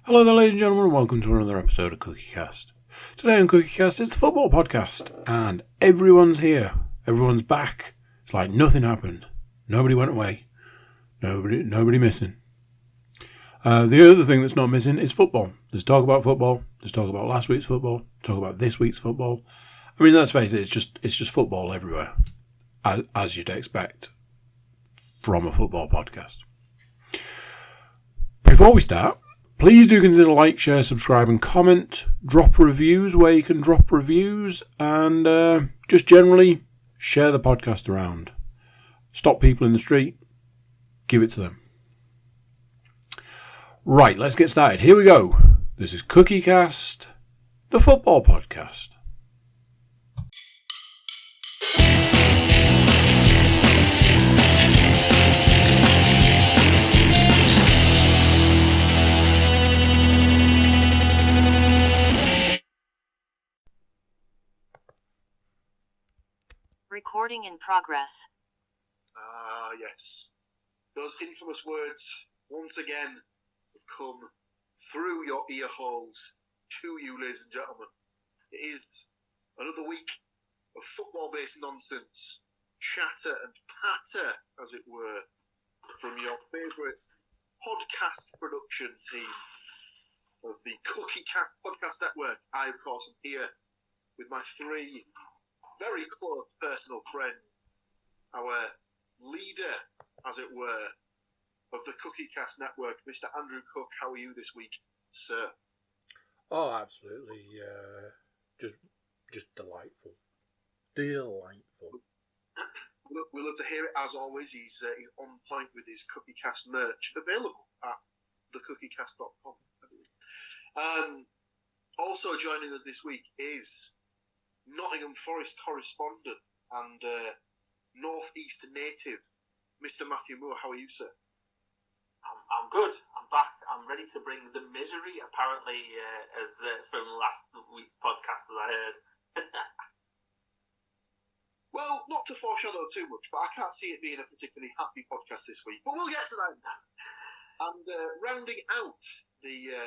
Hello there, ladies and gentlemen, and welcome to another episode of CookieCast. Today on CookieCast, it's the football podcast, and everyone's here. Everyone's back. It's like nothing happened. Nobody went away. Nobody missing. The other thing that's not missing is football. There's talk about football. There's talk about last week's football. Talk about this week's football. I mean, let's face it, it's just football everywhere, as you'd expect from a football podcast. Before we start, please do consider like, share, subscribe and comment. Drop reviews where you can drop reviews. And just generally share the podcast around. Stop people in the street. Give it to them. Right, let's get started. Here we go. This is CookieCast, the football podcast. Recording in progress. Yes. Those infamous words, once again, have come through your ear holes to you, ladies and gentlemen. It is another week of football-based nonsense, chatter and patter, as it were, from your favourite podcast production team of the CookieCast Podcast Network. I, of course, am here with my three very close personal friend, our leader, as it were, of the CookieCast Network, Mr. Andrew Cook. How are you this week, sir? Oh, absolutely. Just delightful. Delightful. We'll love to hear it, as always. He's on point with his CookieCast merch, available at thecookiecast.com, I believe. Also joining us this week is Nottingham Forest correspondent and North East native, Mr. Matthew Moore. How are you, sir? I'm good. I'm back. I'm ready to bring the misery, apparently, as from last week's podcast, as I heard. Well, not to foreshadow too much, but I can't see it being a particularly happy podcast this week. But we'll get to that. And rounding out the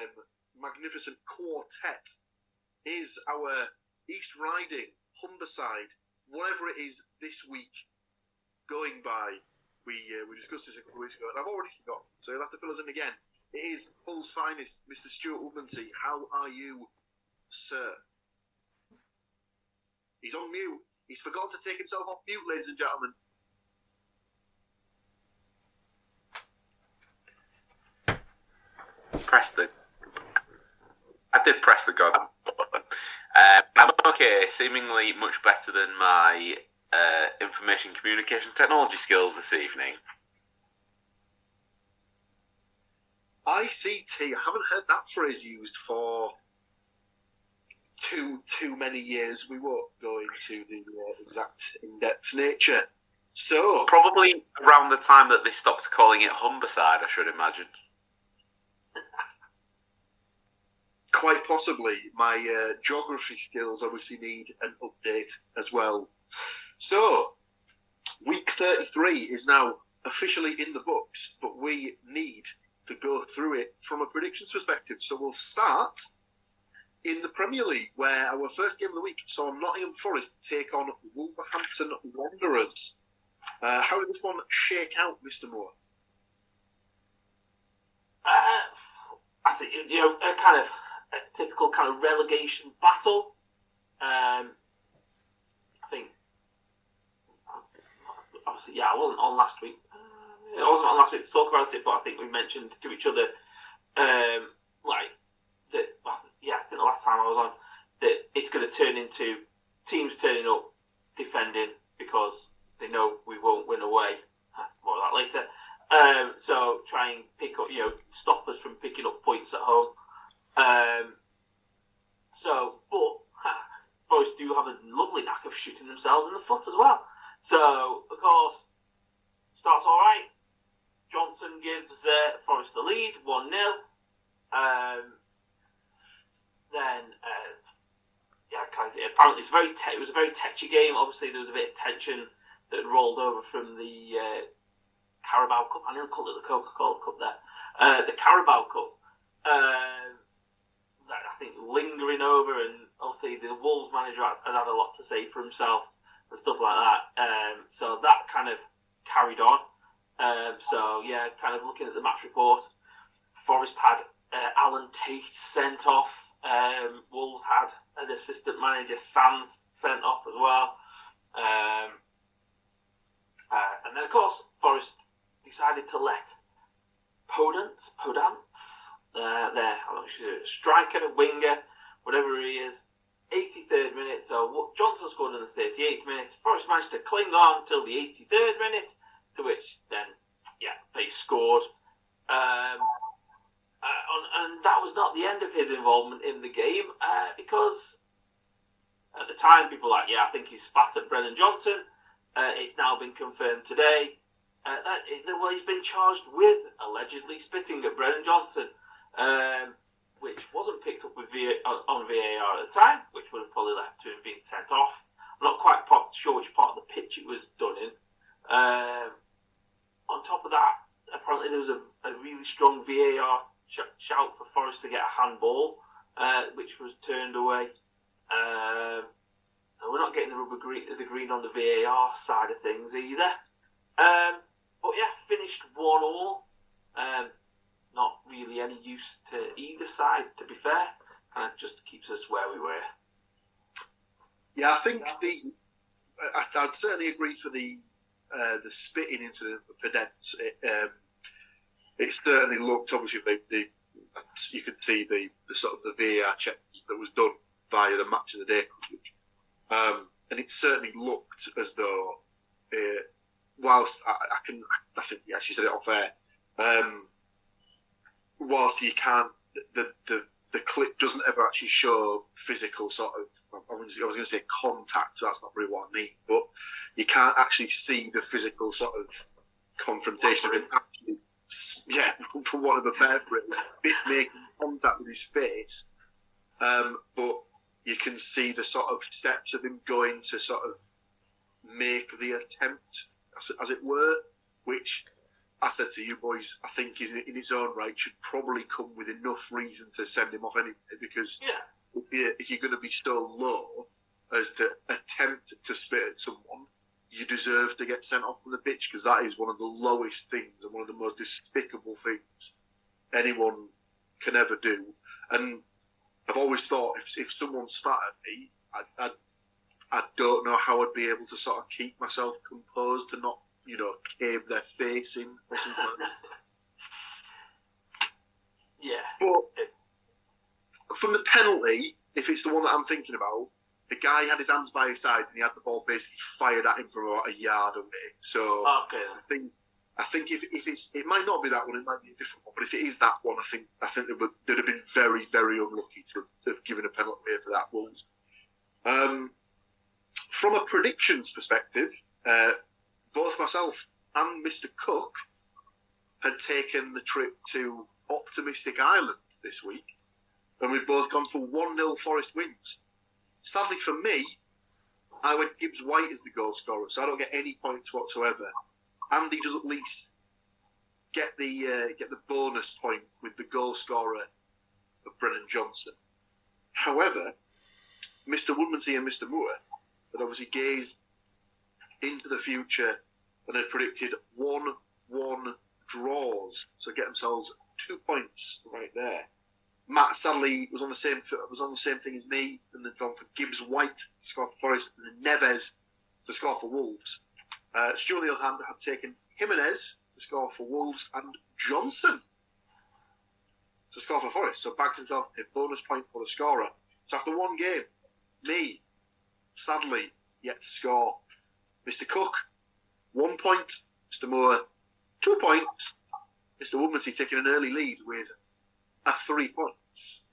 magnificent quartet is our East Riding, Humberside, whatever it is this week going by. We discussed this a couple of weeks ago, and I've already forgotten, so you'll have to fill us in again. It is Hull's finest, Mr. Stuart Woodmansey. How are you, sir? He's on mute. He's forgotten to take himself off mute, ladies and gentlemen. I did press the god button. I'm okay, seemingly much better than my information communication technology skills this evening. ICT, I haven't heard that phrase used for too many years. We won't go into the exact in-depth nature. So Probably around the time that they stopped calling it Humberside, I should imagine. quite possibly my geography skills obviously need an update as well. So, week 33 is now officially in the books, but we need to go through it from a predictions perspective. So we'll start in the Premier League, where our first game of the week saw Nottingham Forest take on Wolverhampton Wanderers. How did this one shake out, Mr. Moore? I think, a kind of a typical kind of relegation battle. I think, obviously, I wasn't on last week. I wasn't on last week to talk about it, but I think we mentioned to each other, I think the last time I was on, that it's going to turn into teams turning up, defending, because they know we won't win away. More of that later. So try and pick up, stop us from picking up points at home. But Forest do have a lovely knack of shooting themselves in the foot as well. So, of course, starts all right. Johnson gives Forest the lead, 1-0. Apparently it was a very tetchy game. Obviously, there was a bit of tension that rolled over from the Carabao Cup. I nearly called it the Coca-Cola Cup there. The Carabao Cup. obviously the Wolves manager had a lot to say for himself and stuff like that. So that kind of carried on. So yeah, kind of looking at the match report, Forest had Alan Tate sent off. Wolves had an assistant manager, Sands, sent off as well. And then, of course, Forest decided to let Podence, their striker, winger, whatever he is, 83rd minute. So Johnson scored in the 38th minute. Forest managed to cling on till the 83rd minute, to which then, they scored. And that was not the end of his involvement in the game, because at the time people were like, I think he spat at Brennan Johnson. It's now been confirmed today that he's been charged with allegedly spitting at Brennan Johnson, which wasn't picked up with on VAR at the time, which would have probably led to him being sent off. I'm not quite sure which part of the pitch it was done in. On top of that, apparently there was a really strong VAR shout for Forest to get a handball, which was turned away. We're not getting the green on the VAR side of things either. But finished 1-1. Not really any use to either side, to be fair. Kind of just keeps us where we were. Yeah, I think I'd certainly agree for the spitting incident with Podence. It certainly looked, obviously, you could see the sort of the VAR check that was done via the match of the day coverage. And it certainly looked as though, whilst I think she said it off air, whilst you can't, the clip doesn't ever actually show physical sort of, I was going to say contact, so that's not really what I mean, but you can't actually see the physical sort of confrontation of him actually, for want of a better word, making contact with his face. But you can see the sort of steps of him going to sort of make the attempt, as it were, which I said to you boys, I think is in its own right should probably come with enough reason to send him off anyway, because if you're going to be so low as to attempt to spit at someone, you deserve to get sent off from the pitch, because that is one of the lowest things and one of the most despicable things anyone can ever do. And I've always thought if someone spat at me, I don't know how I'd be able to sort of keep myself composed to not, cave their face in or something like that. Yeah. But from the penalty, if it's the one that I'm thinking about, the guy had his hands by his sides and he had the ball basically fired at him from about a yard away. So okay. I think if it's, it might not be that one, it might be a different one. But if it is that one, I think they'd have been very, very unlucky to have given a penalty away for that Wolves. From a predictions perspective, both myself and Mr. Cook had taken the trip to Optimistic Island this week, and we've both gone for 1-0 Forest wins. Sadly for me, I went Gibbs White as the goal scorer, so I don't get any points whatsoever. Andy does at least get the bonus point with the goal scorer of Brennan Johnson. However, Mr. Woodmansey and Mr. Moore had obviously gazed into the future and had predicted 1-1 draws, so get themselves 2 points right there. Matt sadly was on the same thing as me, and had gone for Gibbs White to score for Forest and Neves to score for Wolves. Stuart, on the other hand, had taken Jimenez to score for Wolves and Johnson to score for Forest, so bags himself a bonus point for the scorer. So after one game, me, sadly, yet to score. Mr. Cook, 1 point. Mr. Moore, 2 points. Mr. Woodmansey taking an early lead with 3 points.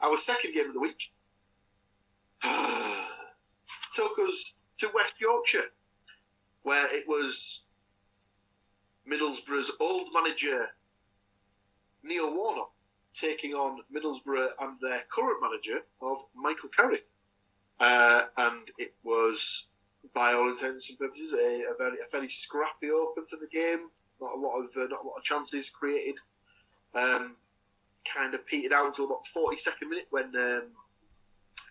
Our second game of the week took us to West Yorkshire, where it was Middlesbrough's old manager, Neil Warnock, taking on Middlesbrough and their current manager of Michael Carrick. And it was, by all intents and purposes, a fairly scrappy open to the game. Not a lot of chances created. Kind of petered out until about 42nd minute when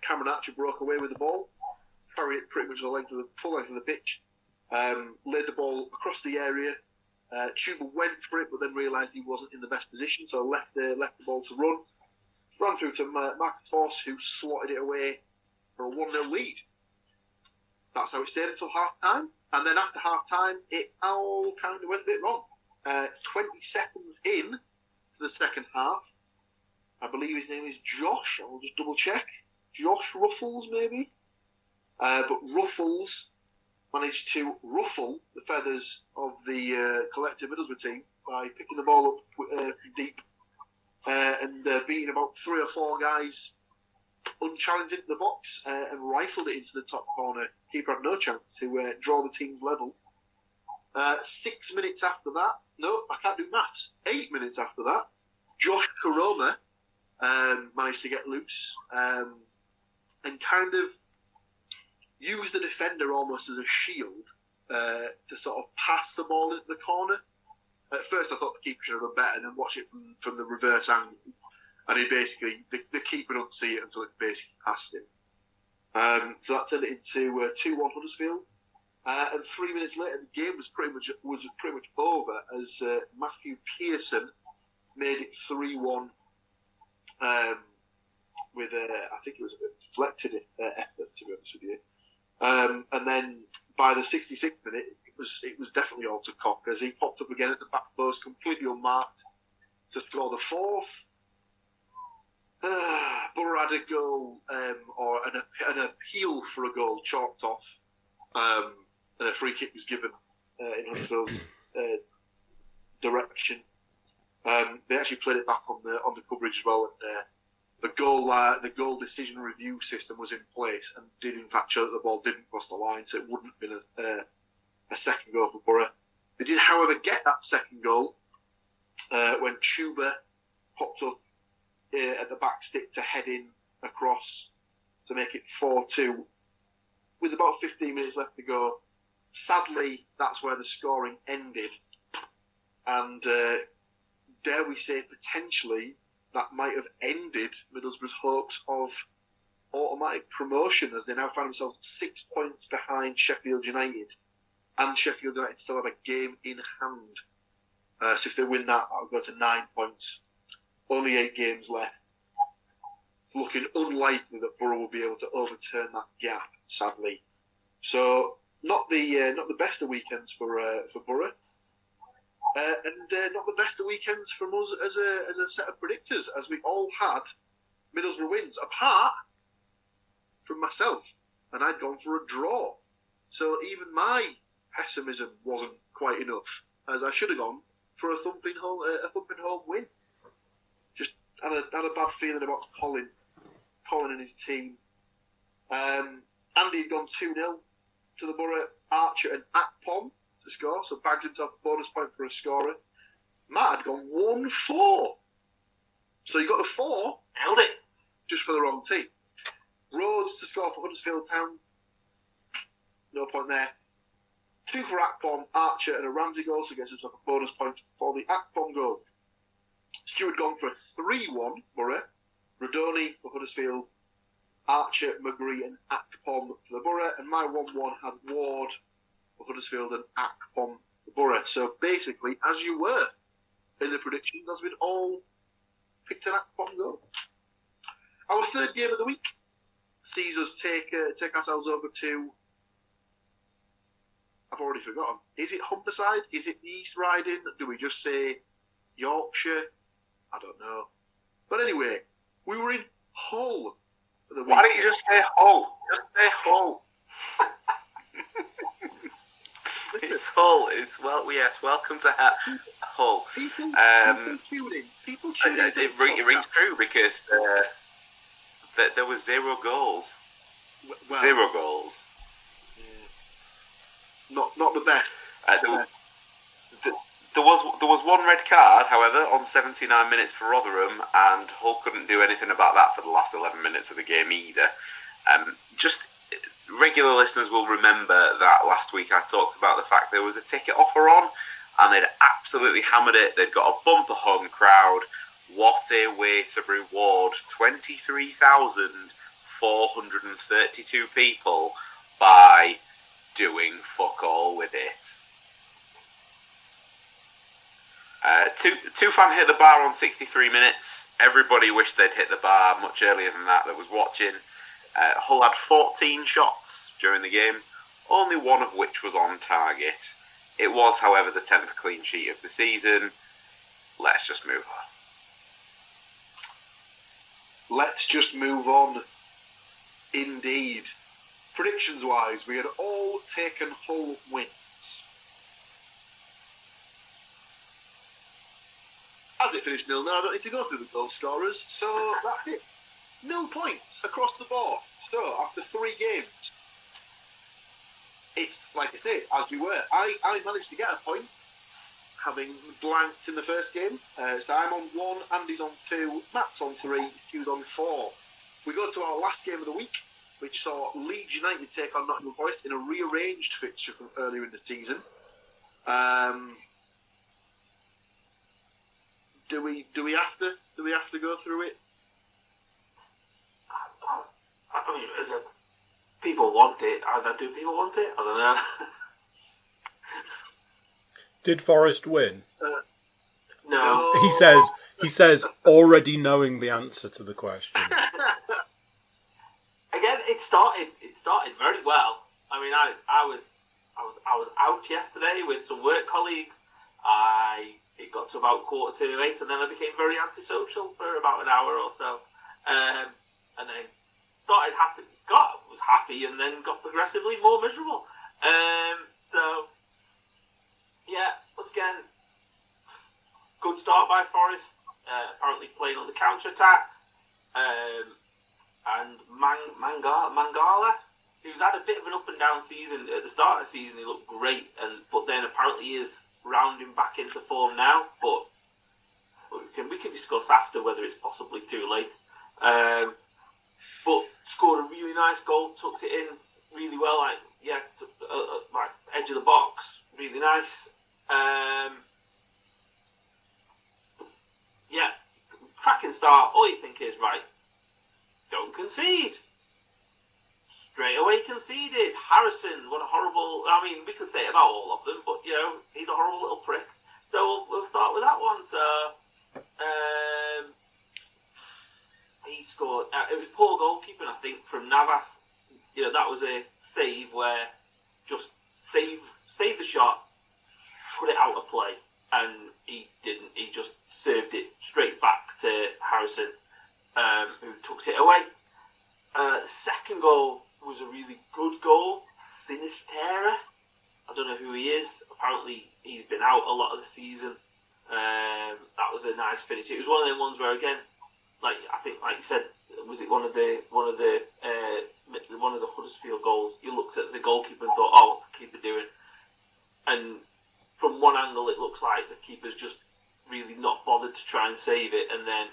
Cameron Archer broke away with the ball, carried it pretty much the full length of the pitch, laid the ball across the area. Chuba went for it, but then realised he wasn't in the best position, so left the ball to run. Ran through to Marcus Force, who slotted it away for a 1-0 lead. That's how it stayed until half-time. And then after half-time, it all kind of went a bit wrong. 20 seconds in to the second half, I believe his name is Josh. I will just double-check. Josh Ruffles, maybe? But Ruffles managed to ruffle the feathers of the collective Middlesbrough team by picking the ball up deep and beating about 3 or 4 guys unchallenged into the box and rifled it into the top corner. Keeper had no chance to draw the team's level. 6 minutes after that, no, I can't do maths. 8 minutes after that, Josh Karoma managed to get loose and kind of use the defender almost as a shield to sort of pass the ball into the corner. At first, I thought the keeper should have done better, and then watch it from the reverse angle. And he basically, the keeper don't see it until it basically passed him. So that turned it into 2-1 Huddersfield. And 3 minutes later, the game was pretty much over as Matthew Pearson made it 3-1 with I think it was a bit deflected effort, to be honest with you. And then by the 66th minute, it was definitely all to Cock as he popped up again at the back post, completely unmarked, to score the fourth. Borough had a goal or an appeal for a goal chalked off, and a free kick was given in Huddersfield's direction. They actually played it back on the coverage as well, and the goal decision review system was in place and did in fact show that the ball didn't cross the line, so it wouldn't have been a second goal for Borough. They did, however, get that second goal when Chuba popped up at the back stick to head in across to make it 4-2 with about 15 minutes left to go. Sadly, that's where the scoring ended, and dare we say potentially that might have ended Middlesbrough's hopes of automatic promotion, as they now find themselves 6 points behind Sheffield United, and Sheffield United still have a game in hand. So if they win that, that'll go to 9 points. Only 8 games left. It's looking unlikely that Borough will be able to overturn that gap, sadly. So not the best of weekends for Borough, and not the best of weekends from us as a set of predictors, as we all had Middlesbrough wins, apart from myself, and I'd gone for a draw. So even my pessimism wasn't quite enough, as I should have gone for a thumping home win. Just had a bad feeling about Colin and his team. Andy had gone 2-0 to the Borough. Archer and Akpom to score, so bags himself a bonus point for a scorer. Matt had gone 1-4, so you got the 4. Nailed it. Just for the wrong team. Rhodes to score for Huddersfield Town. No point there. 2 for Akpom, Archer, and a Ramsey goal, so gets himself a bonus point for the Akpom goal. Stuart gone for a 3-1 Borough. Rodoni for Huddersfield, Archer, McGree, and Akpom for the Borough, and my 1-1 had Ward for Huddersfield and Akpom for Borough. So basically, as you were in the predictions, as we'd all picked an Akpom goal. Our third game of the week sees us take ourselves over to, I've already forgotten. Is it Humberside? Is it the East Riding? Do we just say Yorkshire? I don't know. But anyway, we were in Hull for the week. Why don't you just say Hull? Just say Hull. It's Hull. Yes. Welcome to Hull. People tune in. It rings true because there was 0 goals. Well, 0 goals. Not the best. There was 1 red card, however, on 79 minutes for Rotherham, and Hull couldn't do anything about that for the last 11 minutes of the game either. Just regular listeners will remember that last week I talked about the fact there was a ticket offer on, and they'd absolutely hammered it. They'd got a bumper home crowd. What a way to reward 432 people by doing fuck all with it. Tufan hit the bar on 63 minutes. Everybody wished they'd hit the bar much earlier than that was watching. Hull had 14 shots during the game, only one of which was on target. It was, however, the 10th clean sheet of the season. Let's just move on. Let's just move on. Indeed. Predictions-wise, we had all taken Hull wins. As it finished 0-0, I don't need to go through the goal scorers, so that's it. 0 points across the board. So, after 3 games, it's like it is, as we were. I managed to get a point, having blanked in the first game. So I'm on 1, Andy's on 2, Matt's on 3, Hugh's on 4. We go to our last game of the week, which saw Leeds United take on Nottingham Forest in a rearranged fixture from earlier in the season. Do we have to go through it? I mean, people want it. Do people want it? I don't know. Did Forest win? No. He says, already knowing the answer to the question. Again, it started very well. I mean, I was out yesterday with some work colleagues. It got to about 7:45, and then I became very antisocial for about an hour or so, and then was happy, and then got progressively more miserable. So yeah, once again, good start by Forest. Apparently playing on the counter attack, and Mangala, who's had a bit of an up and down season at the start of the season. He looked great, but then apparently he is rounding back into form now. But we can discuss after whether it's possibly too late. But scored a really nice goal, tucked it in really well, like edge of the box, really nice. Yeah, cracking start. All you think is, right, don't concede. Straight away conceded. Harrison, what a horrible... I mean, we could say it about all of them, but, he's a horrible little prick. So we'll start with that one. So, he scored... it was poor goalkeeping, I think, from Navas. That was a save where just save the shot, put it out of play, and he didn't. He just served it straight back to Harrison, who took it away. The second goal was a really good goal. Sinistera. I don't know who he is. Apparently, he's been out a lot of the season. That was a nice finish. It was one of them ones where, again, like you said, was it one of the Huddersfield goals? You looked at the goalkeeper and thought, "Oh, what's the keeper doing?" And from one angle, it looks like the keeper's just really not bothered to try and save it. And then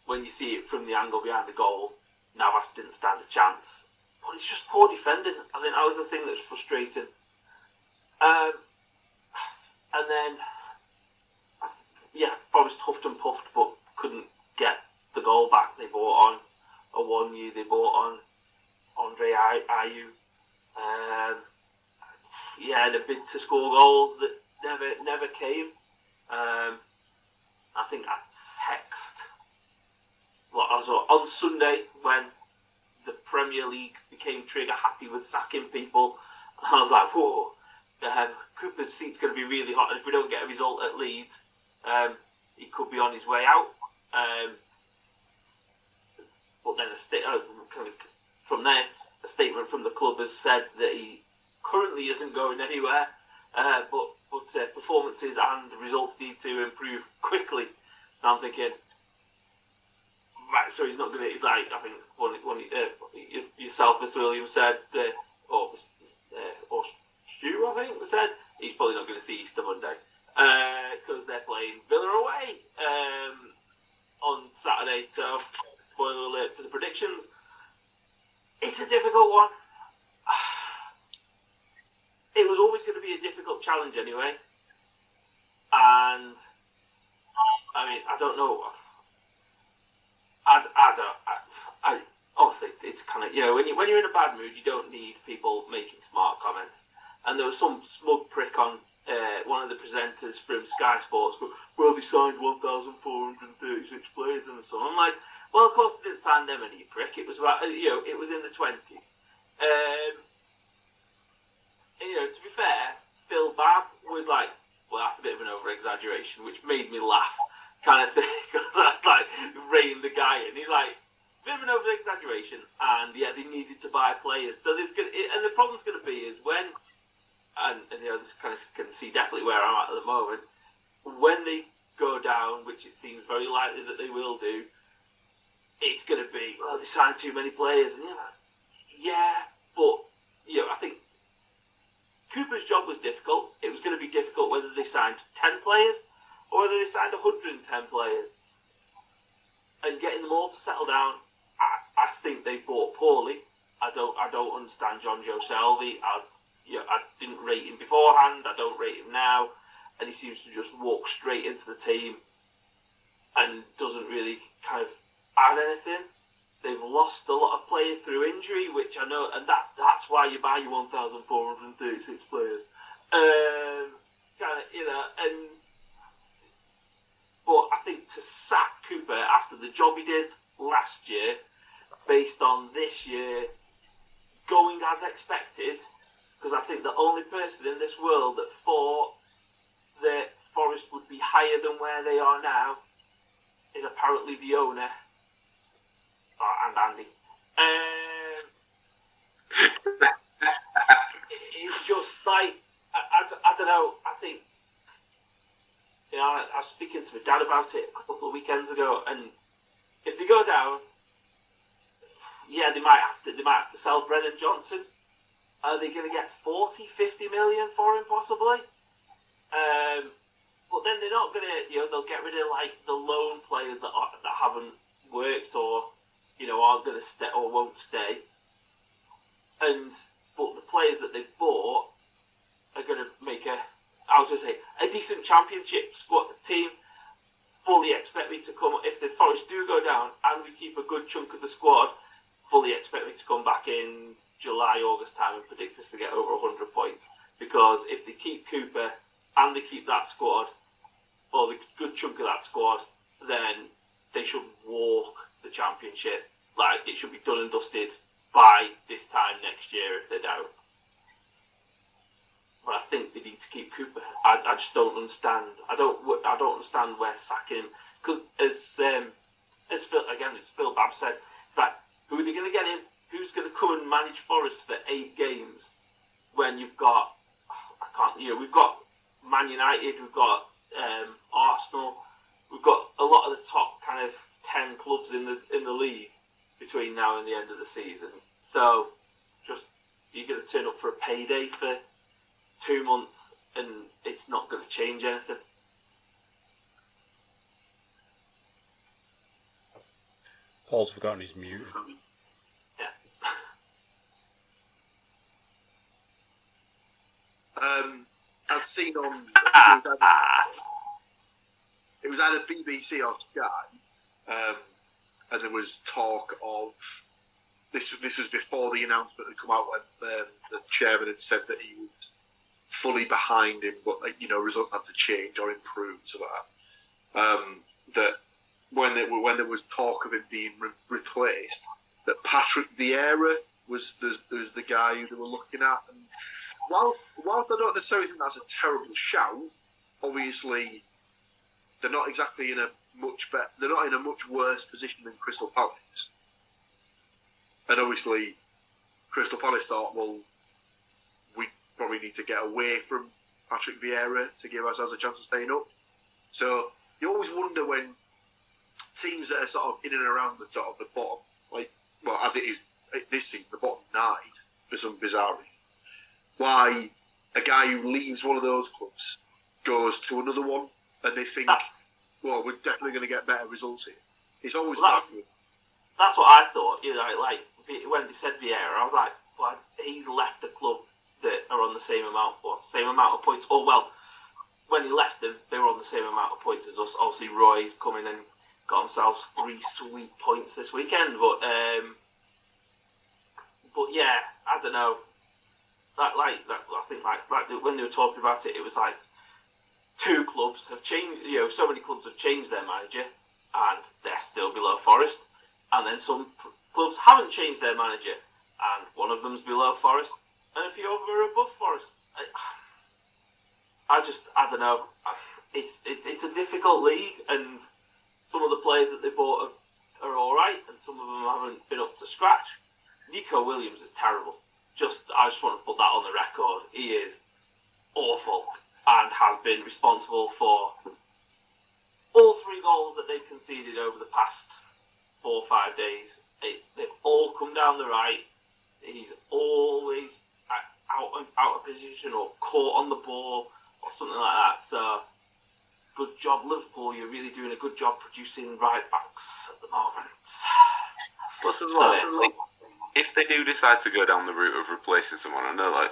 when you see it from the angle behind the goal, Navas didn't stand a chance. But it's just poor defending. I think that was the thing that's frustrating. And then, Forest huffed and puffed, but couldn't get the goal back. They bought on Awonyu, they bought on Andre Ayew. The bid to score goals that never came. I think I text on Sunday when the Premier League became trigger happy with sacking people. I was like, whoa, Cooper's seat's going to be really hot, and if we don't get a result at Leeds, he could be on his way out. But then a statement from the club has said that he currently isn't going anywhere, but performances and results need to improve quickly. And I'm thinking, right, so he's not going to, I think yourself, Mr. Williams, said, or Stuart, I think, said, he's probably not going to see Easter Monday because they're playing Villa away on Saturday. So, spoiler alert for the predictions. It's a difficult one. It was always going to be a difficult challenge anyway. And, I mean, I don't know. obviously it's kind of, when you're in a bad mood, you don't need people making smart comments. And there was some smug prick on one of the presenters from Sky Sports, well, they signed 1,436 players in the summer. I'm like, well, of course they didn't sign them any, prick. It was about, it was in the 20s. And, to be fair, Phil Babb was like, well, that's a bit of an over-exaggeration, which made me laugh, kind of thing, because I was like, reining the guy in. He's like, bit of an over-exaggeration, and yeah, they needed to buy players. So and the problem's going to be is when, and this kind of can see definitely where I'm at the moment, when they go down, which it seems very likely that they will do, it's going to be, well, they signed too many players, and you're like, yeah, but I think Cooper's job was difficult. It was going to be difficult whether they signed 10 players or whether they signed 110 players. And getting them all to settle down, I think they bought poorly. I don't understand John Joe Shelby. I didn't rate him beforehand. I don't rate him now. And he seems to just walk straight into the team and doesn't really kind of add anything. They've lost a lot of players through injury, which I know, and that's why you buy your 1,436 players. But I think to sack Cooper after the job he did last year, based on this year going as expected, because I think the only person in this world that thought that Forest would be higher than where they are now is apparently the owner. And Andy. It's just like, I don't know, I think, I was speaking to my dad about it a couple of weekends ago, and if they go down, yeah, they might have to sell Brennan Johnson. Are they going to get 40, 50 million for him, possibly? But then they're not going to, they'll get rid of, like, the loan players that haven't worked or, aren't going to stay or won't stay. But the players that they've bought are going to make a decent championship squad team. Fully expect me to come, if the Forest do go down and we keep a good chunk of the squad, fully expect me to come back in July, August time and predict us to get over 100 points. Because if they keep Cooper and they keep that squad, or the good chunk of that squad, then they should walk the championship. Like, it should be done and dusted by this time next year if they're down. But I think they need to keep Cooper. I just don't understand. I don't understand where sacking him, because as Phil Babb said, it's like, who are they going to get in? Who's going to come and manage Forest for 8 games when you've got we've got Man United, we've got Arsenal, we've got a lot of the top kind of 10 clubs in the league between now and the end of the season. So just, you're going to turn up for a payday for 2 months and it's not going to change anything. Paul's forgotten his mute. Yeah. I'd seen on it was either BBC or Sky, and there was talk of this was before the announcement had come out when the chairman had said that he was fully behind him, but results had to change or improve, so that when there was talk of him being replaced, that Patrick Vieira was the guy who they were looking at. And whilst I don't necessarily think that's a terrible shout, obviously they're not exactly in a much worse position than Crystal Palace. And obviously Crystal Palace thought, well, we probably need to get away from Patrick Vieira to give ourselves a chance of staying up. So you always wonder when teams that are sort of in and around the bottom, as it is this season, the bottom 9 for some bizarre reason, why a guy who leaves one of those clubs goes to another one and they think, well, we're definitely going to get better results here. It's always that's what I thought. When they said Vieira, I was like, well, he's left a club that are on the same amount of points. Oh, well, when he left them, they were on the same amount of points as us. Obviously, Roy's come in and got himself 3 sweet points this weekend. But But yeah, I don't know. I think when they were talking about it, it was like 2 clubs have changed. So many clubs have changed their manager, and they're still below Forest. And then some clubs haven't changed their manager, and one of them's below Forest, and a few of them are above Forest. I don't know. It's a difficult league, and some of the players that they bought are all right, and some of them haven't been up to scratch. Nico Williams is terrible. I just want to put that on the record. He is awful and has been responsible for all 3 goals that they've conceded over the past 4 or 5 days. They've all come down the right. He's always out of position or caught on the ball or something like that. So, good job, Liverpool. You're really doing a good job producing right backs at the moment. Plus, as well, if they do decide to go down the route of replacing someone, I know,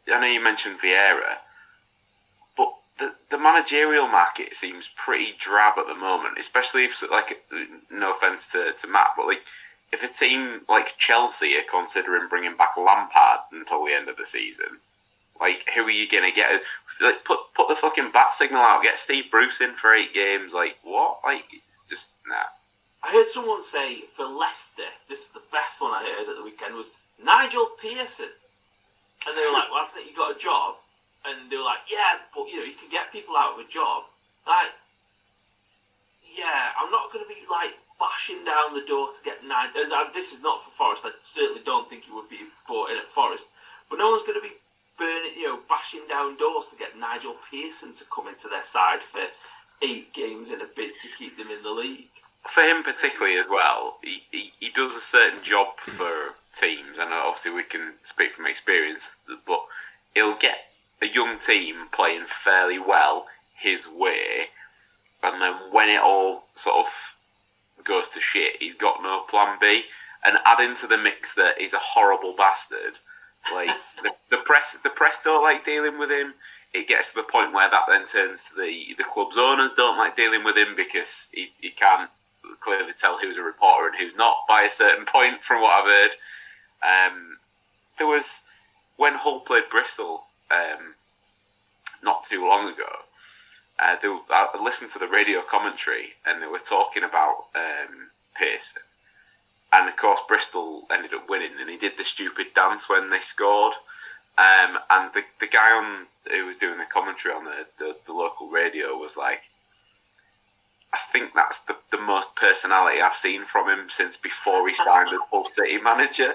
I know you mentioned Vieira, but the managerial market seems pretty drab at the moment, especially if, no offence to Matt, but if a team like Chelsea are considering bringing back Lampard until the end of the season, who are you going to get? Put the fucking bat signal out, get Steve Bruce in for 8 games, what? It's just, nah. I heard someone say for Leicester, this is the best one I heard at the weekend, was Nigel Pearson. And they were like, well, I think you got a job. And they were like, yeah, but, you can get people out of a job. Yeah, I'm not going to be, bashing down the door to get Nigel. This is not for Forest. I certainly don't think he would be brought in at Forest. But no one's going to be bashing down doors to get Nigel Pearson to come into their side for 8 games in a bid to keep them in the league. For him particularly as well, he does a certain job for teams, and obviously we can speak from experience, but he'll get a young team playing fairly well his way, and then when it all sort of goes to shit, he's got no plan B, and add into the mix that he's a horrible bastard. The press don't like dealing with him. It gets to the point where that then turns to the club's owners don't like dealing with him because he can't clearly tell who's a reporter and who's not by a certain point, from what I've heard. There was, when Hull played Bristol not too long ago, I listened to the radio commentary and they were talking about Pearson, and of course Bristol ended up winning, and he did the stupid dance when they scored, and the guy who was doing the commentary on the local radio was like, I think that's the most personality I've seen from him since before he signed as Hull City manager.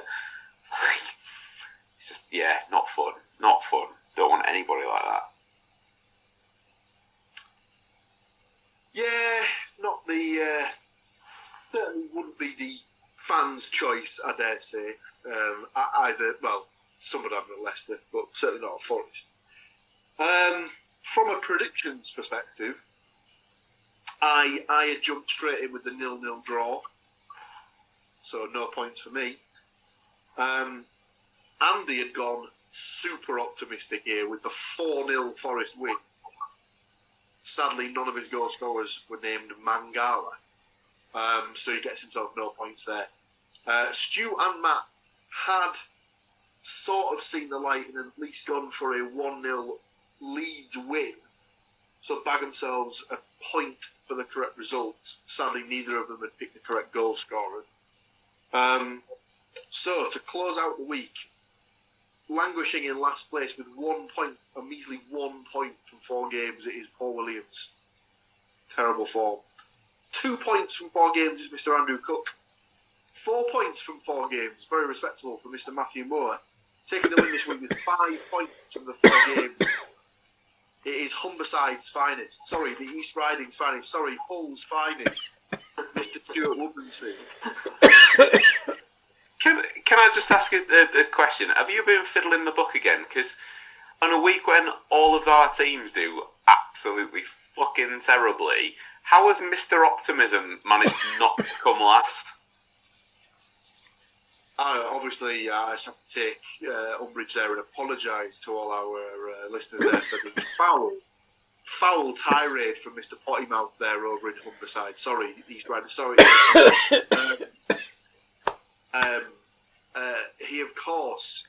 It's just, not fun. Don't want anybody like that. Yeah, not the certainly wouldn't be the fans' choice, I dare say. Either, well, some would have at Leicester, but certainly not at Forest. From a predictions perspective, I had jumped straight in with the 0-0 draw, so no points for me. Andy had gone super optimistic here with the 4-0 Forest win. Sadly, none of his goal scorers were named Mangala, so he gets himself no points there. Stu and Matt had sort of seen the light and at least gone for a 1-0 Leeds win, so bag themselves a point for the correct result. Sadly, neither of them had picked the correct goal scorer. So, to close out the week, languishing in last place with 1 point, a measly 1 point from 4 games, it is Paul Williams. Terrible form. 2 points from 4 games is Mr. Andrew Cook. 4 points from 4 games, very respectable for Mr. Matthew Moore. Taking the win this week with 5 points from the 4 games. It is Humberside's finest. Sorry, the East Riding's finest. Sorry, Hull's finest. Mr. Stuart Woodmansey. Can I just ask a question? Have you been fiddling the book again? Because on a week when all of our teams do absolutely fucking terribly, how has Mr. Optimism managed not to come last? Obviously, I just have to take umbrage there and apologise to all our listeners there for the foul tirade from Mr. Pottymouth there over in Humberside. Sorry, East Riding. Sorry. he, of course,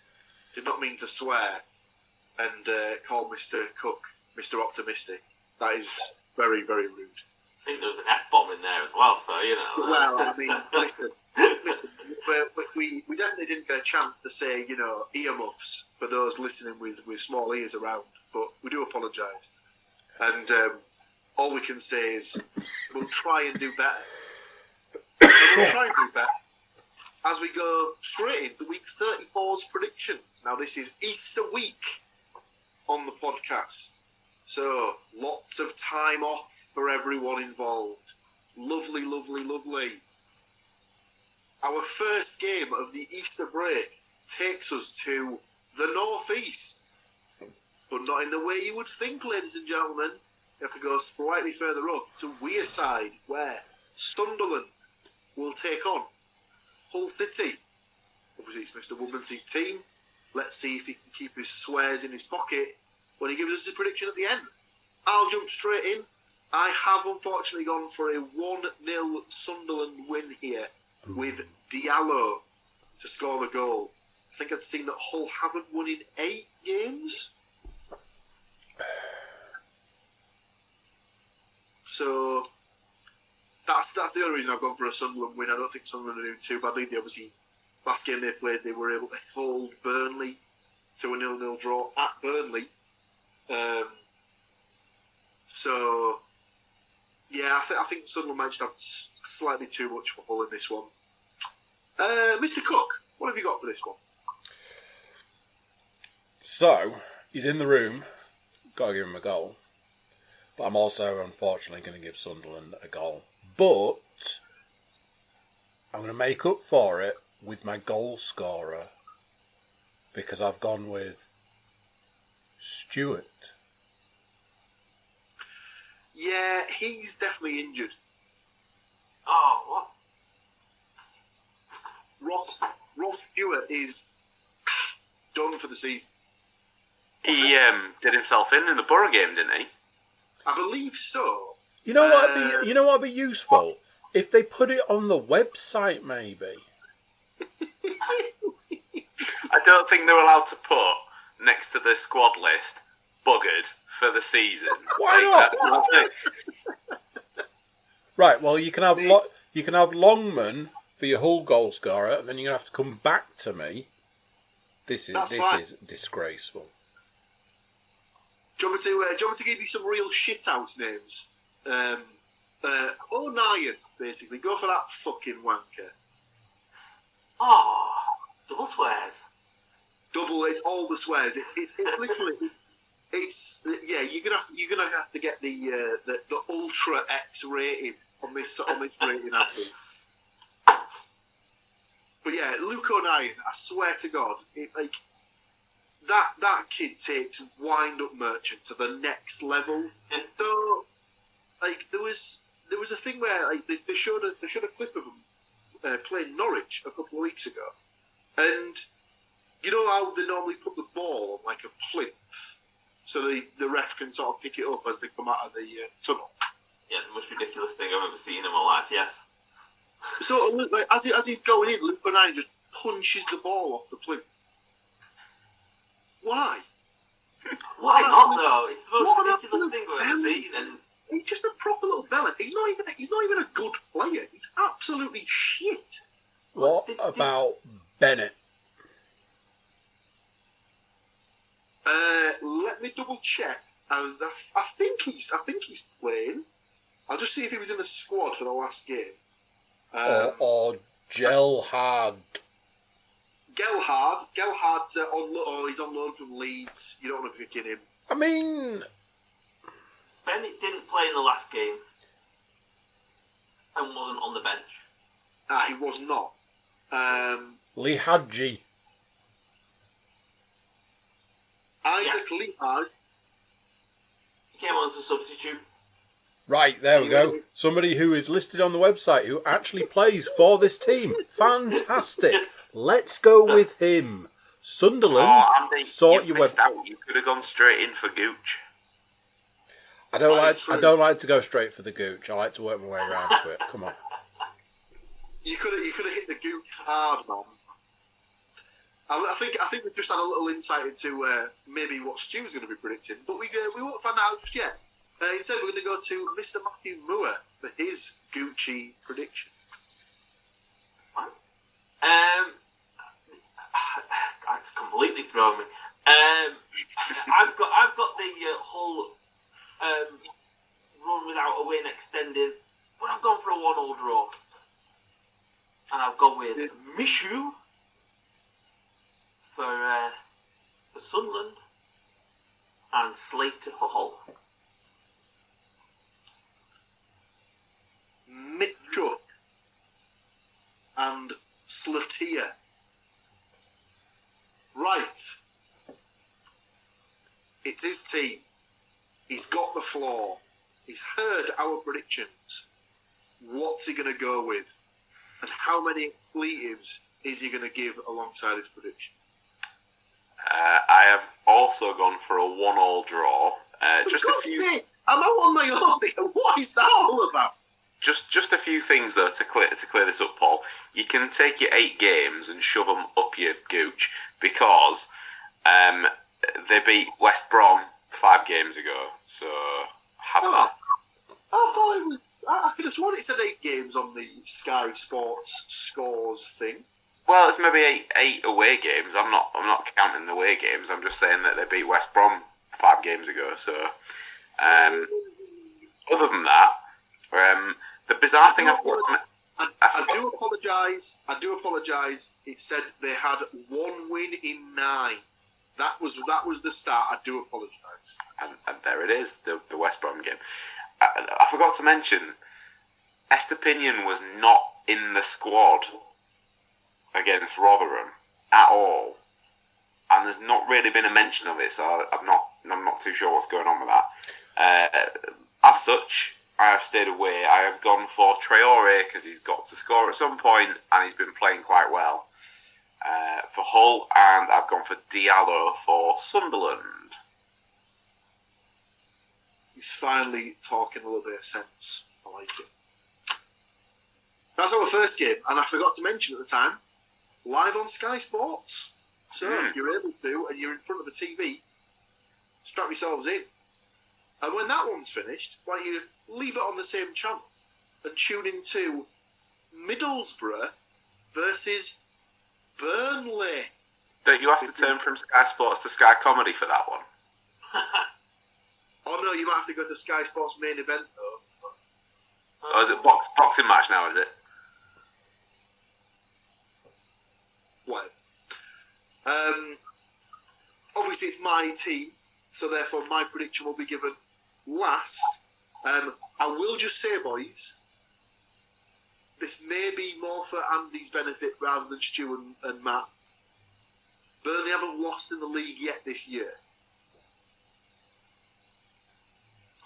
did not mean to swear and call Mr. Cook Mr. Optimistic. That is very, very rude. I think there was an F-bomb in there as well, so, you know. Well, I mean, listen, we definitely didn't get a chance to say, you know, earmuffs for those listening with small ears around, but we do apologise. And all we can say is we'll try and do better. We'll try and do better as we go straight into week 34's predictions. Now, this is Easter week on the podcast, so lots of time off for everyone involved. Lovely, lovely, lovely. Our first game of the Easter break takes us to the northeast, but not in the way you would think, ladies and gentlemen. You have to go slightly further up to Wearside, where Sunderland will take on Hull City. Obviously, it's Mr. Woodmansey's team. Let's see if he can keep his swears in his pocket when he gives us his prediction at the end. I'll jump straight in. I have unfortunately gone for a 1-0 Sunderland win here with Diallo to score the goal. I think I'd seen that Hull haven't won in 8 games. So that's the only reason I've gone for a Sunderland win. I don't think Sunderland are doing too badly. They obviously, last game they played, they were able to hold Burnley to a 0-0 draw at Burnley. So, yeah, I think Sunderland might just have slightly too much for Hull in this one. Mr. Cook, what have you got for this one? So, he's in the room. Got to give him a goal. But I'm also, unfortunately, going to give Sunderland a goal. But I'm going to make up for it with my goal scorer because I've gone with Stuart. Yeah, he's definitely injured. Oh, what? Ross Stuart is done for the season. He did himself in the Borough game, didn't he? I believe so. You know what'd be useful? If they put it on the website, maybe. I don't think they're allowed to put next to the squad list buggered for the season. Why not? Right. Well, you can have Longman for your Hull goal scorer, and then you're gonna have to come back to me. This is disgraceful. Do you want me to give you some real shit house names? O'Neill, basically. Go for that fucking wanker. Oh, double swears. Double, it's all the swears. It's literally. You're gonna have to get the Ultra X rated on this rating, I think. But yeah, Luke O'Neill, I swear to God, that kid takes Wind Up Merchant to the next level. So, there was a thing where they showed a clip of him playing Norwich a couple of weeks ago, and you know how they normally put the ball on a plinth, so the ref can sort of pick it up as they come out of the tunnel. Yeah, the most ridiculous thing I've ever seen in my life. Yes. So as he's going in, Luke O'Neill just punches the ball off the plinth. Why? Why not though? It's the most ridiculous thing I've ever seen. And he's just a proper little bellend. He's not even a good player. He's absolutely shit. What about Bennett? Let me double check. I think he's playing. I'll just see if he was in the squad for the last game. Or Gelhard. Gelhard's on loan. Oh, he's on loan from Leeds. You don't want to pick in him. I mean, Bennett didn't play in the last game and wasn't on the bench. He was not. Lee Hadji. Isaac Lehard. He came on as a substitute. Right, there we go. Somebody who is listed on the website who actually plays for this team. Fantastic. Let's go with him. Sunderland, Andy, sort your web. You could have gone straight in for Gooch. I don't like to go straight for the Gooch. I like to work my way around to it. Come on. You could have hit the Gooch hard, man. I think we've just had a little insight into maybe what Stu's going to be predicting, but we won't find out just yet. Instead, we're going to go to Mr. Matthew Moore for his Gucci prediction. That's completely thrown me. I've got the whole run without a win extended, but I've gone for a 1-1 draw, and I've gone with Mishu for Sunderland and Slater for Hull. Mitchell and Slater. Right. It's his team. He's got the floor. He's heard our predictions. What's he going to go with? And how many expletives is he going to give alongside his prediction? I have also gone for a 1-1 draw. Just a few. I'm out on my own here. What is that all about? Just a few things though to clear this up, Paul. You can take your 8 games and shove them up your gooch because they beat West Brom 5 games ago. So have that. I thought it was. I could have sworn it said 8 games on the Sky Sports scores thing. Well, it's maybe 8 away games. I'm not counting the away games. I'm just saying that they beat West Brom 5 games ago. So other than that. The bizarre thing I do apologise. It said they had 1 win in 9. That was the start. I do apologise. And there it is, the West Brom game. I forgot to mention, Estepinian was not in the squad against Rotherham at all, and there's not really been a mention of it. So I'm not too sure what's going on with that. As such, I have stayed away. I have gone for Traore because he's got to score at some point and he's been playing quite well for Hull, and I've gone for Diallo for Sunderland. He's finally talking a little bit of sense. I like it. That's our first game, and I forgot to mention at the time, live on Sky Sports. So if you're able to and you're in front of a TV, strap yourselves in. And when that one's finished, why don't you leave it on the same channel and tune into Middlesbrough versus Burnley. Don't you have to turn from Sky Sports to Sky Comedy for that one? Oh no, you might have to go to Sky Sports main event though. Oh, is it boxing match now, is it? What? Obviously it's my team, so therefore my prediction will be given last. I will just say, boys, this may be more for Andy's benefit rather than Stuart and Matt. Burnley haven't lost in the league yet this year.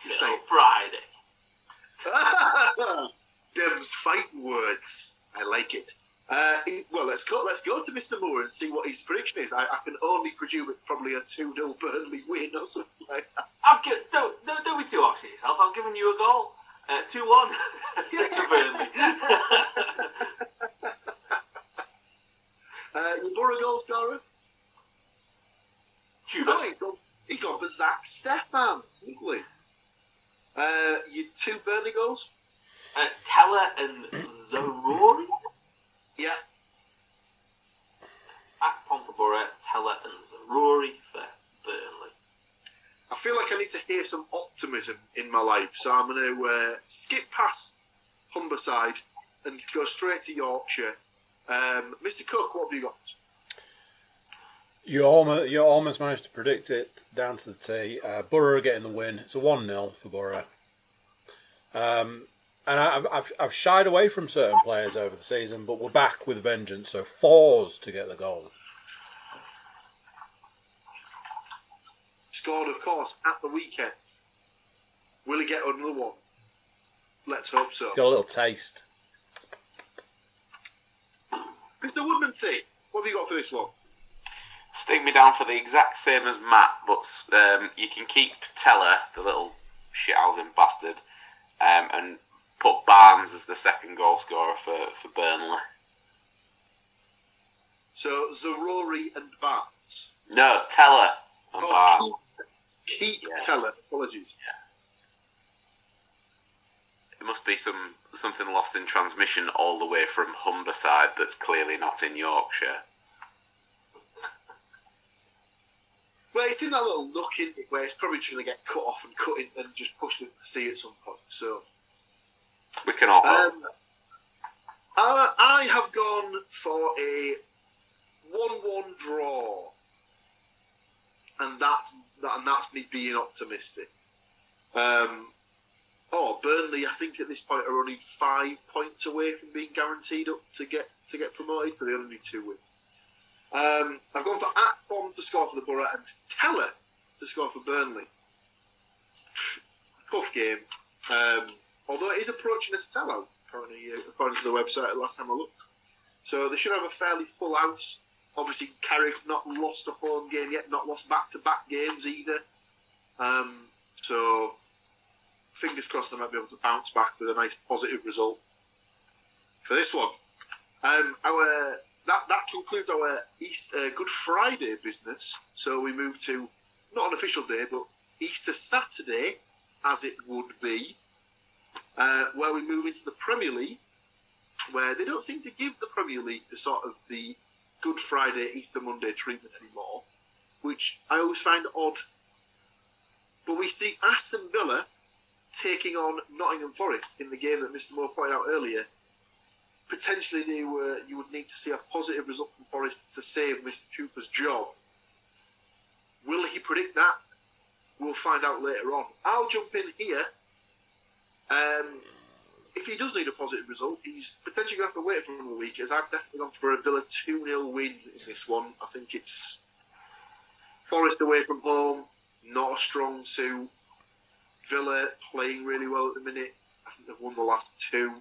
Till Friday. Dem's fighting words. I like it. Well, let's go to Mr. Moore and see what his prediction is. I can only presume it's probably a 2-0 Burnley win or something like that. Don't be too harsh on yourself. I've given you a goal. 2-1 to Burnley. Your Borough goal scorer? Tudor. He's gone for Zach Stefan. Lovely. Your 2 Burnley goals? Teller and Zarori? Yeah. Akpom for Borough, Teller and Zarori for Burnley. I feel like I need to hear some optimism in my life, so I'm going to skip past Humberside and go straight to Yorkshire. Mr. Cook, what have you got? You almost managed to predict it down to the T. Borough are getting the win. It's a 1-0 for Borough. And I've shied away from certain players over the season, but we're back with a vengeance. So Fours to get the goal. Scored, of course, at the weekend. Will he get another one? Let's hope so. Got a little taste. Mr. Woodmansey, what have you got for this one? Stick me down for the exact same as Matt, but you can keep Teller, the little shithousing bastard, and put Barnes as the second goal scorer for Burnley. So Zarori and Barnes. No, Teller and Barnes. Keep Teller. Apologies. Yeah. It must be something lost in transmission all the way from Humberside that's clearly not in Yorkshire. Well, it's in that little nook in it where it's probably going to get cut off and cut in and just pushed into the sea at some point. So we can all hope. I have gone for a 1-1 draw, and that's me being optimistic. Burnley, I think at this point are only 5 points away from being guaranteed up to get promoted, but they only need 2 wins. I've gone for Akpom to score for the Borough and Teller to score for Burnley. Tough game. Although it is approaching a sellout, according to the website last time I looked. So they should have a fairly full house. Obviously, Carrick not lost a home game yet, not lost back-to-back games either. So fingers crossed they might be able to bounce back with a nice positive result for this one. That concludes our Good Friday business. So we move to, not an official day, but Easter Saturday, as it would be, where we move into the Premier League, where they don't seem to give the Premier League the sort of the Good Friday, Easter Monday treatment anymore, which I always find odd. But we see Aston Villa taking on Nottingham Forest in the game that Mr. Moore pointed out earlier. Potentially, you would need to see a positive result from Forest to save Mr. Cooper's job. Will he predict that? We'll find out later on. I'll jump in here. If he does need a positive result, he's potentially going to have to wait for another week, as I've definitely gone for a Villa 2-0 win in this one. I think it's Forest away from home, not a strong suit. Villa playing really well at the minute. I think they've won the last 2.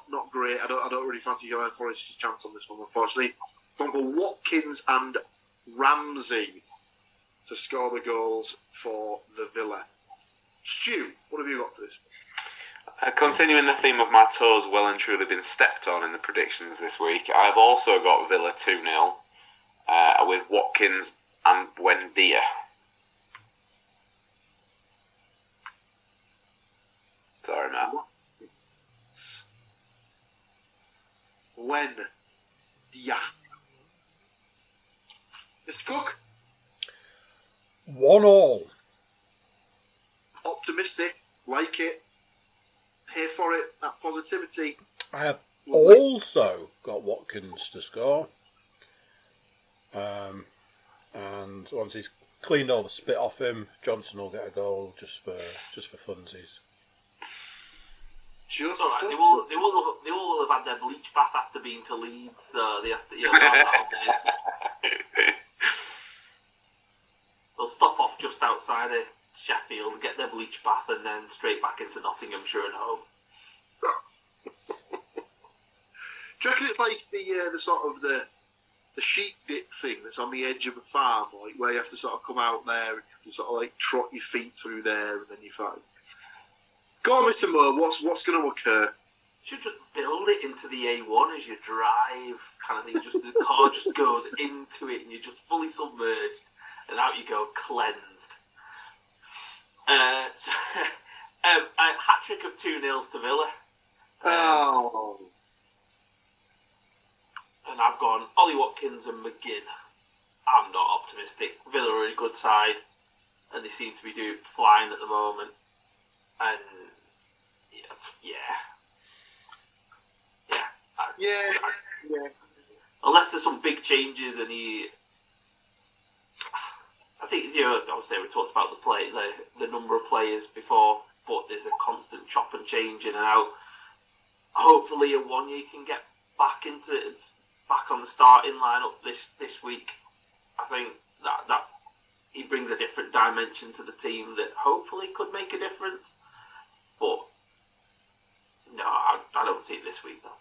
Not great. I don't really fancy going Forest's chance on this one, unfortunately. Gone for Watkins and Ramsey to score the goals for the Villa. Stu, what have you got for this? Continuing the theme of my toes well and truly been stepped on in the predictions this week, I've also got Villa 2-0 with Watkins and Buendia. Sorry, Matt. Buendia. Mr. Cook? 1-1. Optimistic, like it, here for it, that positivity. I have also got Watkins to score. And once he's cleaned all the spit off him, Johnson will get a goal just for funsies. They all have had their bleach bath after being to Leeds, so they have to, they'll stop off just outside of Sheffield, get their bleach bath, and then straight back into Nottinghamshire and home. Do you reckon it's like the sort of the sheep dip thing that's on the edge of a farm, like where you have to sort of come out there and you have to sort of like trot your feet through there and then you find. Go on, Mr. Moore, what's going to occur? You should just build it into the A1 as you drive, kind of thing. Just the car just goes into it and you're just fully submerged, and out you go, cleansed. A hat trick of 2-0 to Villa. And I've gone Ollie Watkins and McGinn. I'm not optimistic. Villa are a good side, and they seem to be flying at the moment. And Yeah. Unless there's some big changes, and I think obviously we talked about the number of players before, but there's a constant chop and change in and out. Hopefully, Awoniyi can get back on the starting lineup this week. I think that he brings a different dimension to the team that hopefully could make a difference. But no, I don't see it this week though.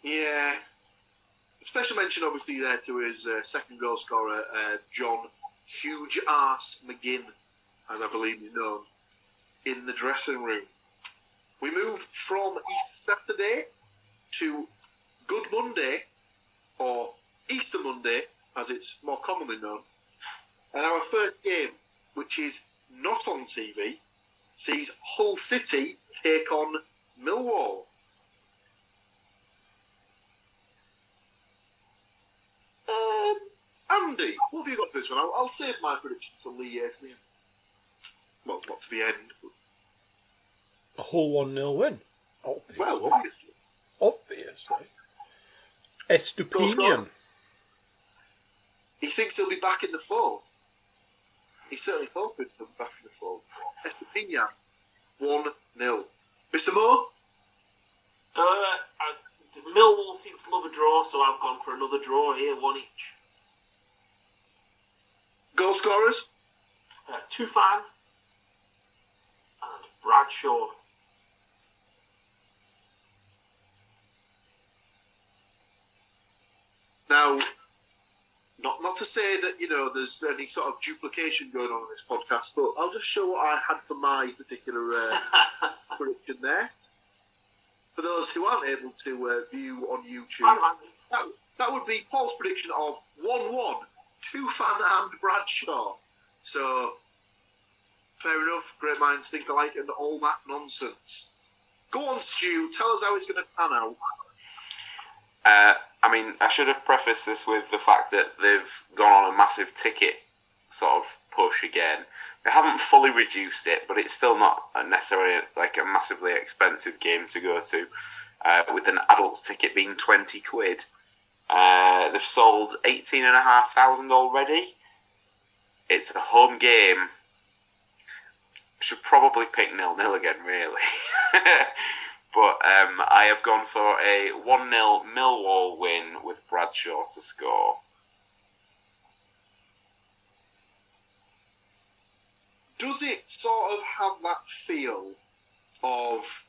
Yeah. Special mention, obviously, there to his second goal scorer, John Huge Arse McGinn, as I believe he's known, in the dressing room. we move from Easter Saturday to Good Monday, or Easter Monday, as it's more commonly known. And our first game, which is not on TV, sees Hull City take on Millwall. Andy, what have you got for this one? I'll save my prediction till the well, not to the end. A Hull 1-0 win. Obviously. Well, Obviously. Go, Estupinian. he thinks he'll be back in the fold. He's certainly hoping he'll be back in the fold. Estupinian, 1-0. Mr. Moore? Millwall seems to love a draw, so I've gone for another draw here, 1 each. Goal scorers? Tufan and Bradshaw. Now, not to say that, there's any sort of duplication going on in this podcast, but I'll just show what I had for my particular prediction there. For those who aren't able to view on YouTube, that would be Paul's prediction of 1-1, Tufan and Bradshaw. So, fair enough, great minds think alike and all that nonsense. Go on, Stu, tell us how it's going to pan out. I should have prefaced this with the fact that they've gone on a massive ticket sort of push again. They haven't fully reduced it, but it's still not necessarily like a massively expensive game to go to, with an adult ticket being £20. They've sold 18,500 already. It's a home game. Should probably pick 0-0 again, really. But I have gone for a 1-0 Millwall win with Bradshaw to score. Does it sort of have that feel of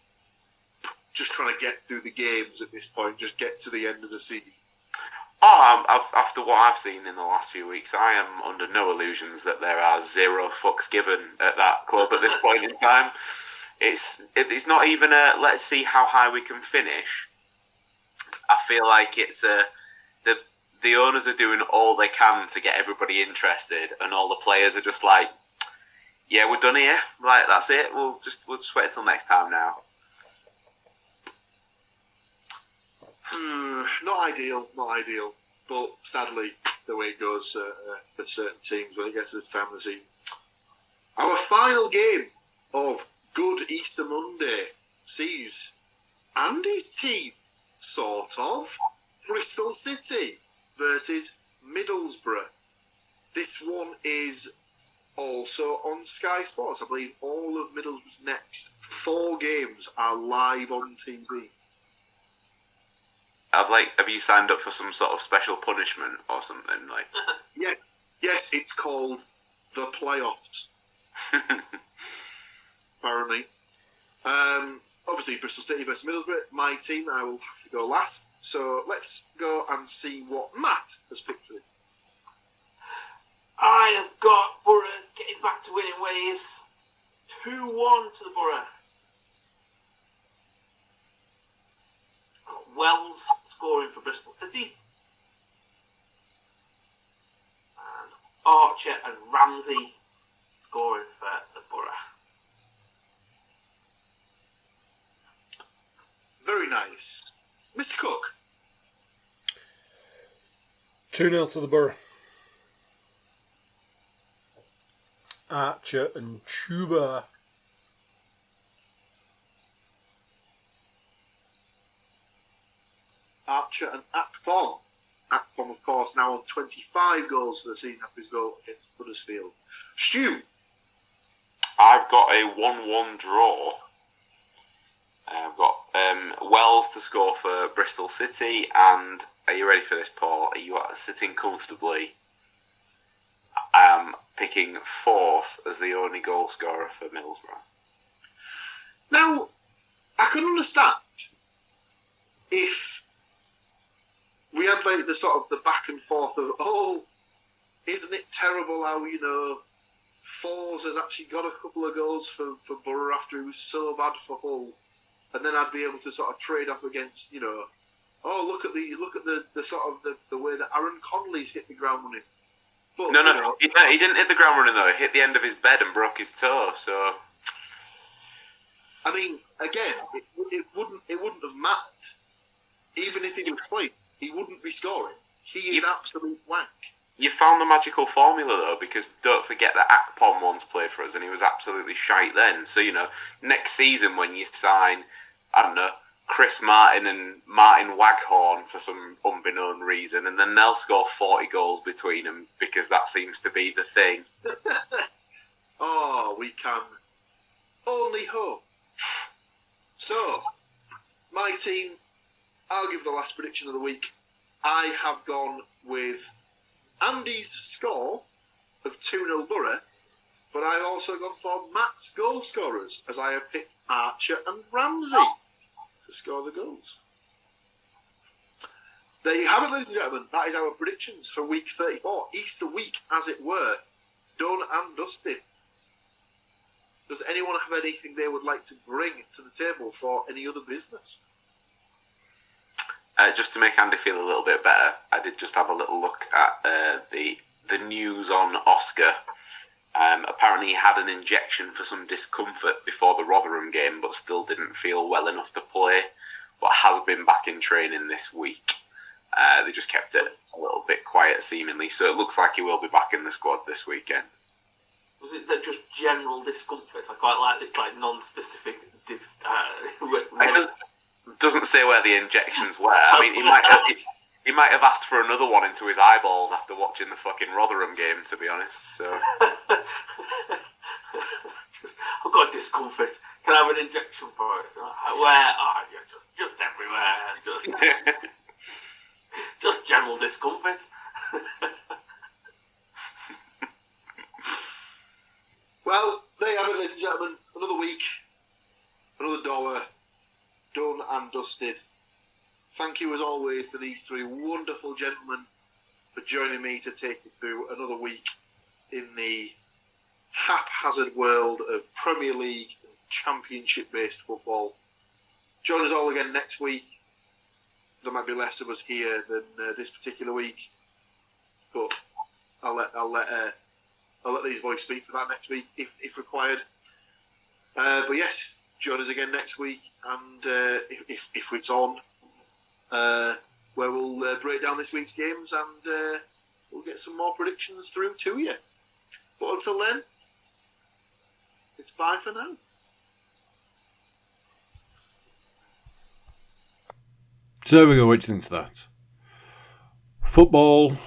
just trying to get through the games at this point, just get to the end of the season? After what I've seen in the last few weeks, I am under no illusions that there are zero fucks given at that club at this point in time. It's not even a let's see how high we can finish. I feel like it's the owners are doing all they can to get everybody interested, and all the players are just like, yeah, we're done here. Like, that's it. We'll just wait until next time now. Not ideal. But sadly, the way it goes for certain teams when it gets to this time of the season. Our final game of Good Easter Monday sees Andy's team, sort of, Bristol City versus Middlesbrough. This one is also on Sky Sports. I believe all of Middlesbrough's next 4 games are live on TV. Have you signed up for some sort of special punishment or something like? Yes, it's called the playoffs. Apparently. Obviously, Bristol City versus Middlesbrough, my team. I will have to go last. So let's go and see what Matt has picked for it. I have got Borough getting back to winning ways. 2-1 to the Borough. Wells scoring for Bristol City. And Archer and Ramsey scoring for the Borough. Very nice. Mr. Cook. 2-0 to the Borough. Archer and Chuba. Archer and Akpom. Akpom, of course, now on 25 goals for the season after his goal against Huddersfield. Stu. I've got a 1-1 draw. I've got Wells to score for Bristol City, and are you ready for this, Paul? Are you sitting comfortably? I am picking Force as the only goal scorer for Middlesbrough. Now, I can understand if we had like the sort of the back and forth of, isn't it terrible how, Force has actually got a couple of goals for Borough after he was so bad for Hull. and then I'd be able to sort of trade off against, oh, look at the sort of the way that Aaron Connolly's hit the ground running. But, he didn't hit the ground running though. He hit the end of his bed and broke his toe. So, I mean, again, it wouldn't have mattered. Even if he was playing, he wouldn't be scoring. He is absolute wank. You found the magical formula though, because don't forget that Akpom once played for us and he was absolutely shite then. So next season when you sign, I don't know, Chris Martin and Martin Waghorn for some unbeknown reason, and then they'll score 40 goals between them because that seems to be the thing. Oh, we can only hope. So, my team, I'll give the last prediction of the week. I have gone with Andy's score of 2-0 Borough, but I've also gone for Matt's goal scorers, as I have picked Archer and Ramsey to score the goals. There you have it, ladies and gentlemen. That is our predictions for week 34. Easter week, as it were. Done and dusted. Does anyone have anything they would like to bring to the table for any other business? Just to make Andy feel a little bit better, I did just have a little look at the news on Oscar. Apparently he had an injection for some discomfort before the Rotherham game, but still didn't feel well enough to play, but has been back in training this week. They just kept it a little bit quiet, seemingly, so it looks like he will be back in the squad this weekend. Was it that just general discomfort? I quite like this non-specific It doesn't say where the injections were. I mean, he might have asked for another one into his eyeballs after watching the fucking Rotherham game, to be honest. So I've got discomfort. Can I have an injection for it? Where? Oh, yeah, just everywhere. Just general discomfort. Well, there you have it, ladies and gentlemen. Another week, another dollar, done and dusted. Thank you, as always, to these three wonderful gentlemen for joining me to take you through another week in the haphazard world of Premier League and Championship-based football. Join us all again next week. There might be less of us here than this particular week, but I'll let these boys speak for that next week if required. But yes, join us again next week, and if it's on, where we'll break down this week's games and we'll get some more predictions through to you. But until then, it's bye for now. So there we go, what do you think of that? Football.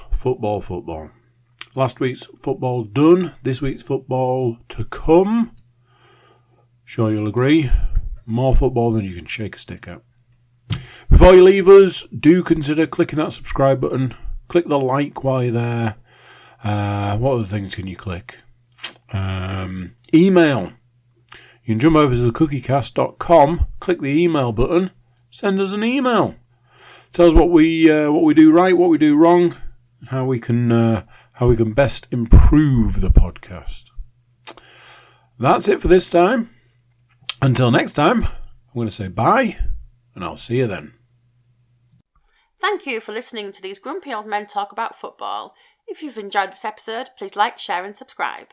Last week's football done, this week's football to come. Sure you'll agree, more football than you can shake a stick at. Before you leave us, do consider clicking that subscribe button. Click the like while you're there. What other things can you click? Email. You can jump over to thecookiecast.com, click the email button, send us an email. Tell us what we do right, what we do wrong, how we can best improve the podcast. That's it for this time. Until next time, I'm going to say bye, and I'll see you then. Thank you for listening to these grumpy old men talk about football. If you've enjoyed this episode, please like, share and subscribe.